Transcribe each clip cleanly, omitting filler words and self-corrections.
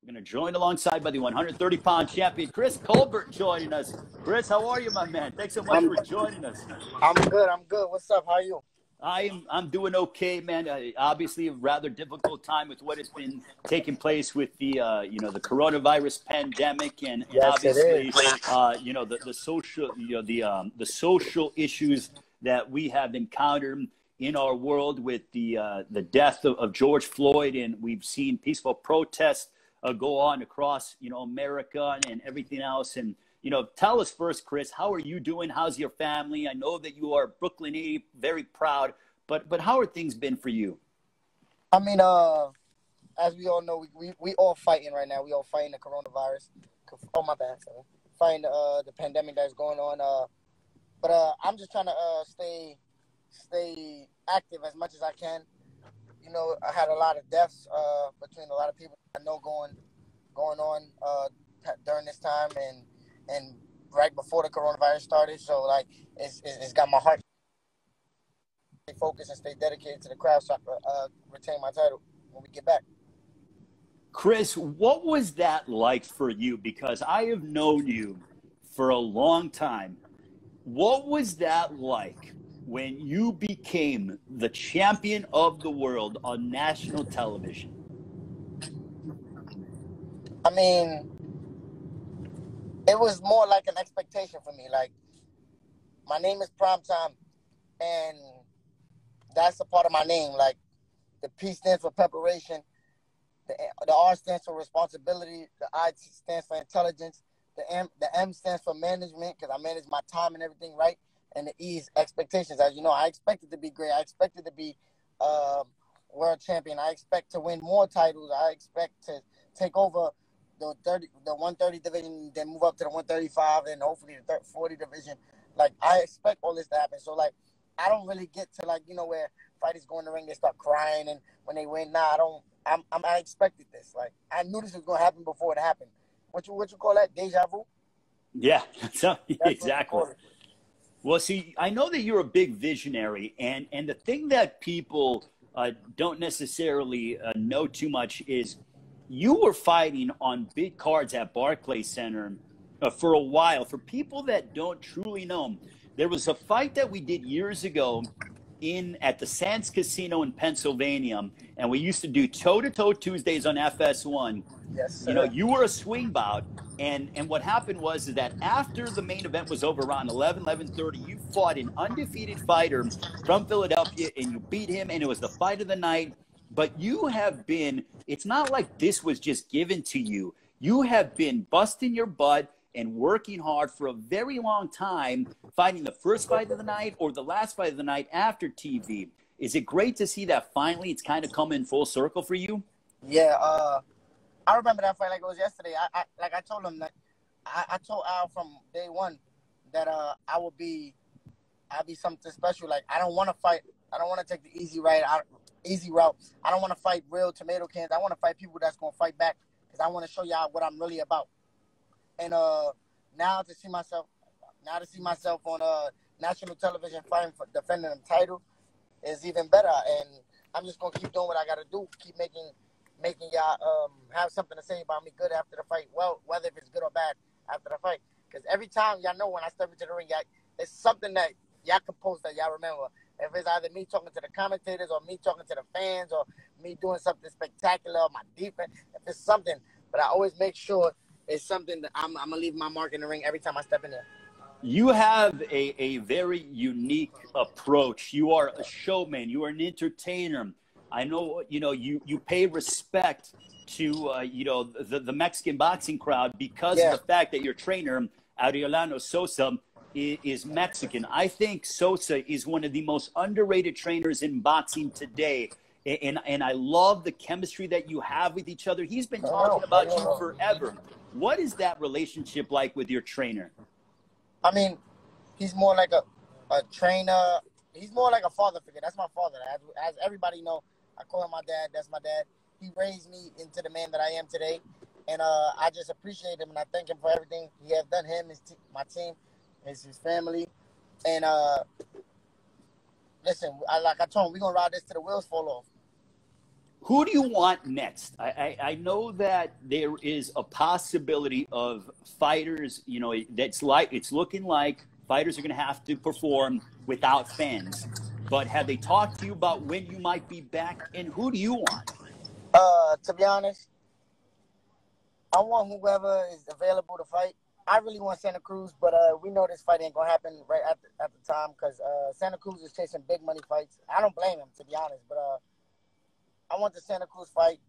Going to join alongside by the 130-pound champion, Chris Colbert, joining us. Chris, how are you, my man? Thanks so much for joining us. I'm good. What's up? How are you? I'm doing okay, man. Obviously, a rather difficult time with what has been taking place with the the coronavirus pandemic, and obviously the social issues that we have encountered in our world with the death of George Floyd, and we've seen peaceful protests go on across America and everything else. And tell us first, Chris, how are you doing? How's your family? I know that you are Brooklyn 80, very proud, but how are things been for you? I mean, as we all know, we all fighting right now. We all fighting the coronavirus. Oh, my bad. Sorry. Fighting the pandemic that's going on. But I'm just trying to stay active as much as I can. I had a lot of deaths between a lot of people I know going on during this time and right before the coronavirus started. So it's got my heart stay focused and stay dedicated to the craft so I can retain my title when we get back. Chris, what was that like for you? Because I have known you for a long time. What was that like when you became the champion of the world on national television? I mean, it was more like an expectation for me. Like, my name is Primetime, and that's a part of my name. Like, the P stands for preparation, the R stands for responsibility, the I stands for intelligence, the M stands for management, because I manage my time and everything right, and the E is expectations. As you know, I expected to be great. I expected to be world champion. I expect to win more titles. I expect to take over the 130 division, then move up to the 135, and hopefully the 40 division. Like, I expect all this to happen. So, like, I don't really get to, like, where fighters go in the ring, they start crying, and when they win, I expected this. Like, I knew this was going to happen before it happened. What you call that? Deja vu? Yeah, exactly. Well, see, I know that you're a big visionary, and the thing that people don't necessarily know too much is you were fighting on big cards at Barclays Center for a while. For people that don't truly know, there was a fight that we did years ago at the Sands Casino in Pennsylvania, and we used to do toe-to-toe Tuesdays on FS1. Yes, sir. You were a swing bout, and what happened was that after the main event was over around 11:30, you fought an undefeated fighter from Philadelphia, and you beat him, and it was the fight of the night. But you have been, it's not like this was just given to you. You have been busting your butt and working hard for a very long time, fighting the first fight of the night or the last fight of the night after TV. Is it great to see that finally it's kind of come in full circle for you? Yeah, I remember that fight like it was yesterday. I told him that I told Al from day one that I'll be something special. Like, I don't want to fight. I don't want to take the easy route. I don't want to fight real tomato cans. I want to fight people that's going to fight back, because I want to show y'all what I'm really about. And now to see myself on national television fighting for defending the title is even better. And I'm just gonna keep doing what I gotta do. Keep making y'all have something to say about me good after the fight. Well, whether if it's good or bad after the fight, because every time y'all know when I step into the ring, it's something that y'all can post that y'all remember. If it's either me talking to the commentators or me talking to the fans or me doing something spectacular or my defense, if it's something, but I always make sure it's something that I'm going to leave my mark in the ring every time I step in there. You have a very unique approach. You are a showman. You are an entertainer. I know, you pay respect to, the Mexican boxing crowd because of the fact that your trainer, Arielano Sosa, is Mexican. I think Sosa is one of the most underrated trainers in boxing today. And I love the chemistry that you have with each other. He's been talking about you forever. What is that relationship like with your trainer? I mean, he's more like a trainer. He's more like a father figure. That's my father. As everybody know, I call him my dad. That's my dad. He raised me into the man that I am today. And I just appreciate him, and I thank him for everything he has done. Him, my team, his family. And listen, like I told him, we're going to ride this till the wheels fall off. Who do you want next? I know that there is a possibility of fighters, you know, it's looking like fighters are going to have to perform without fans. But have they talked to you about when you might be back, and who do you want? To be honest, I want whoever is available to fight. I really want Santa Cruz, but we know this fight ain't gonna happen right at the time because Santa Cruz is chasing big money fights. I don't blame him, to be honest, but I want the Santa Cruz fight.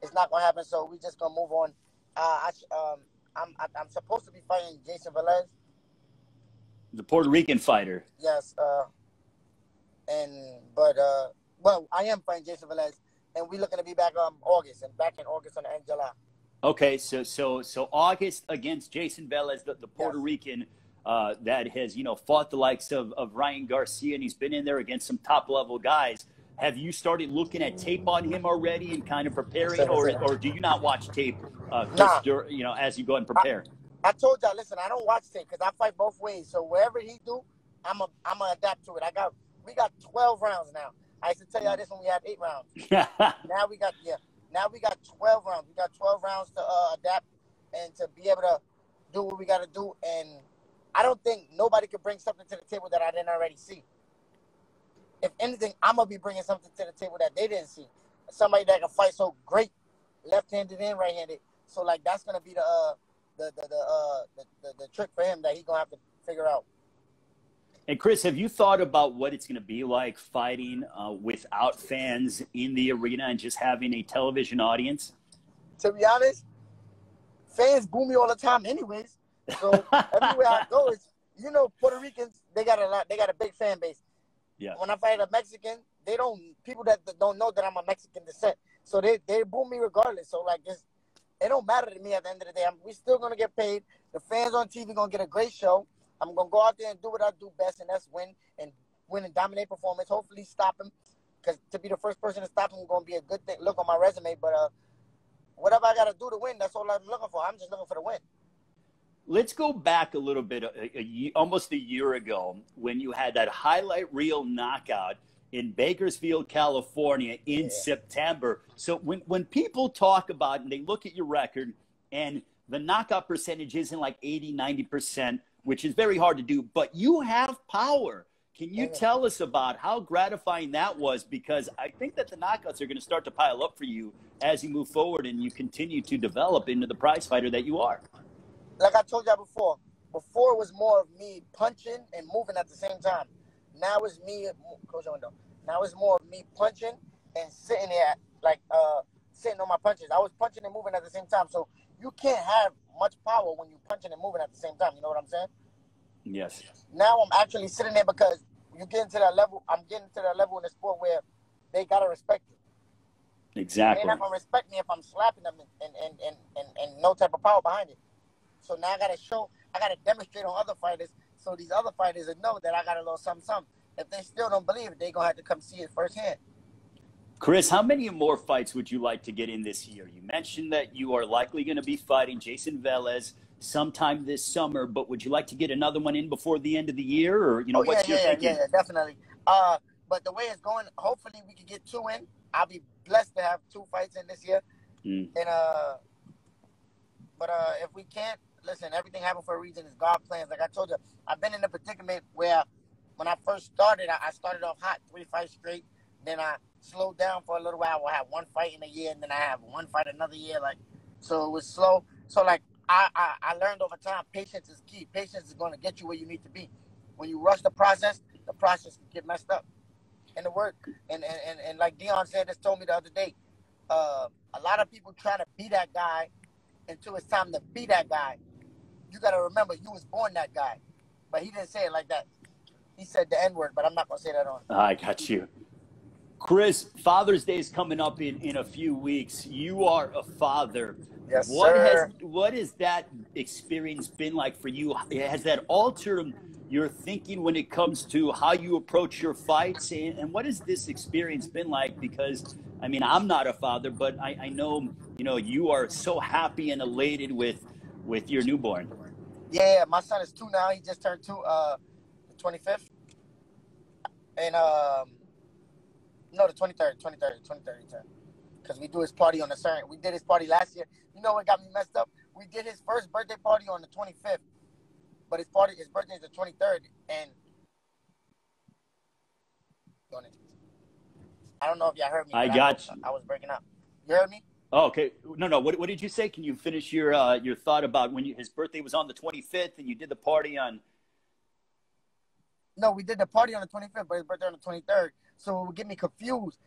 It's not gonna happen, so we just gonna move on. I'm supposed to be fighting Jayson Velez. The Puerto Rican fighter. Yes, well, I am fighting Jayson Velez, and we're looking to be back August on the end of July. Okay, so August against Jayson Velez, the Puerto Rican that has, you know, fought the likes of Ryan Garcia, and he's been in there against some top-level guys. Have you started looking at tape on him already and kind of preparing, or do you not watch tape, Chris, you know, as you go and prepare? I told y'all, listen, I don't watch tape because I fight both ways. So wherever he do, I'm a adapt to it. We got 12 rounds now. I used to tell y'all this when we had 8 rounds. Now we got 12 rounds. We got 12 rounds to adapt and to be able to do what we got to do. And I don't think nobody could bring something to the table that I didn't already see. If anything, I'm gonna be bringing something to the table that they didn't see. Somebody that can fight so great, left-handed and right-handed. So like that's gonna be the trick for him that he's gonna have to figure out. And Chris, have you thought about what it's going to be like fighting without fans in the arena and just having a television audience? To be honest, fans boo me all the time anyways. So everywhere I go, you know, Puerto Ricans, they got a big fan base. Yeah. When I fight a Mexican, people that don't know that I'm a Mexican descent. So they boo me regardless. So like it don't matter to me at the end of the day. We still gonna get paid. The fans on TV gonna get a great show. I'm going to go out there and do what I do best, and that's win and dominate performance. Hopefully stop him, because to be the first person to stop him is going to be a good thing. Look on my resume, but whatever I got to do to win, that's all I'm looking for. I'm just looking for the win. Let's go back a little bit, almost a year ago, when you had that highlight reel knockout in Bakersfield, California in September. So when people talk about and they look at your record and the knockout percentage isn't like 80, 90%, which is very hard to do, but you have power. Can you tell us about how gratifying that was? Because I think that the knockouts are going to start to pile up for you as you move forward and you continue to develop into the prize fighter that you are. Like I told y'all before it was more of me punching and moving at the same time. Now it's me, close your window. Now it's more of me punching and sitting there, like sitting on my punches. I was punching and moving at the same time. So you can't have much power when you're punching and moving at the same time. You know what I'm saying? Yes. Now I'm actually sitting there because you get into that level. I'm getting to that level in the sport where they gotta respect you. Exactly. They're not gonna respect me if I'm slapping them and no type of power behind it. So now I gotta demonstrate on other fighters, so these other fighters will know that I got a little something. If they still don't believe it, they're gonna have to come see it firsthand. Chris, how many more fights would you like to get in this year? You mentioned that you are likely going to be fighting Jayson Velez sometime this summer, but would you like to get another one in before the end of the year, or what's your thinking? Yeah, definitely. But the way it's going, hopefully we can get 2 in. I'll be blessed to have 2 fights in this year. And but if we can't, listen, everything happened for a reason. It's God plans. Like I told you, I've been in a predicament where when I first started, I started off hot, 3 fights straight. Then I slowed down for a little while. I have 1 fight in a year, and then I have 1 fight another year. Like, so it was slow. So like I learned over time, patience is key. Patience is going to get you where you need to be. When you rush the process can get messed up. And the work, and like Dion said, this told me the other day, a lot of people try to be that guy until it's time to be that guy. You got to remember, you was born that guy. But he didn't say it like that. He said the N-word, but I'm not going to say that on. I got you. Chris, Father's Day is coming up in a few weeks. You are a father. Yes, sir. What has that experience been like for you? Has that altered your thinking when it comes to how you approach your fights? And what has this experience been like? Because, I mean, I'm not a father, but I know, you are so happy and elated with your newborn. Yeah, my son is 2 now. He just turned 2 the 25th. And, no, the 23rd he turned. because we do his party on a certain. We did his party last year. You know what got me messed up? We did his first birthday party on the 25th, but his birthday is the 23rd, and I don't know if y'all heard me. I got you. I was breaking up. You heard me? Oh, okay. No. What did you say? Can you finish your thought about when his birthday was on the 25th and you did the party on? No, we did the party on the 25th, but his birthday on the 23rd. So it would get me confused.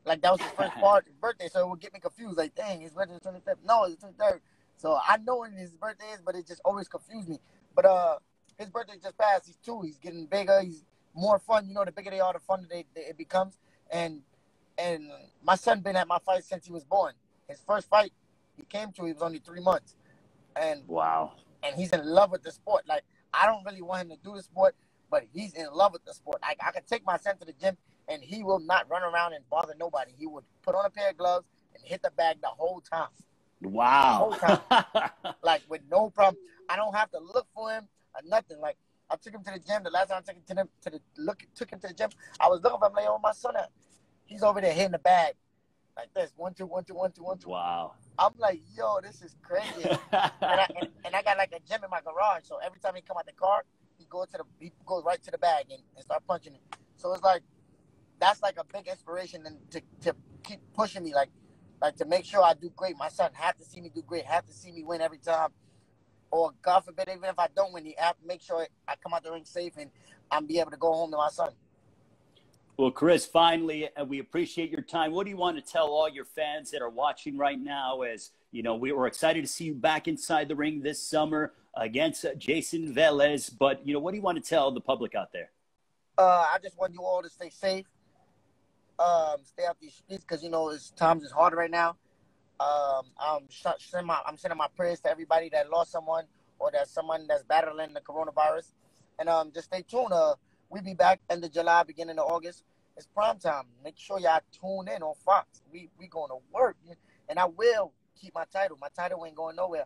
Like, that was his first birthday, so it would get me confused. Like, dang, his birthday is the 25th. No, it's the 23rd. So I know when his birthday is, but it just always confused me. But his birthday just passed. He's 2. He's getting bigger. He's more fun. You know, the bigger they are, the funner it becomes. And my son been at my fight since he was born. His first fight he came to, he was only 3 months. And wow. And he's in love with the sport. Like, I don't really want him to do the sport, but he's in love with the sport. Like, I could take my son to the gym, and he will not run around and bother nobody. He would put on a pair of gloves and hit the bag the whole time. Wow. The whole time. Like, with no problem. I don't have to look for him or nothing. Like, I took him to the gym. The last time I took him to the gym, I was looking for him, like, oh, my son, he's over there hitting the bag. Like this, 1, 2, 1, 2, 1, 2, 1, 2. Wow. I'm like, yo, this is crazy. and I got like a gym in my garage, so every time he come out the car, he goes right to the bag and start punching it. So it's like, that's like a big inspiration and to keep pushing me, like to make sure I do great. My son have to see me do great, have to see me win every time. Or God forbid, even if I don't win, he have to make sure I come out the ring safe and I'm be able to go home to my son. Well, Chris, finally, we appreciate your time. What do you want to tell all your fans that are watching right now? As you know, we were excited to see you back inside the ring this summer against Jayson Velez. But, you know, what do you want to tell the public out there? I just want you all to stay safe, stay out these streets because, you know, times is hard right now. I'm sending my prayers to everybody that lost someone or that someone that's battling the coronavirus. And just stay tuned. We'll be back end of July, beginning of August. It's prime time. Make sure y'all tune in on Fox. We going to work. And I will keep my title. My title ain't going nowhere.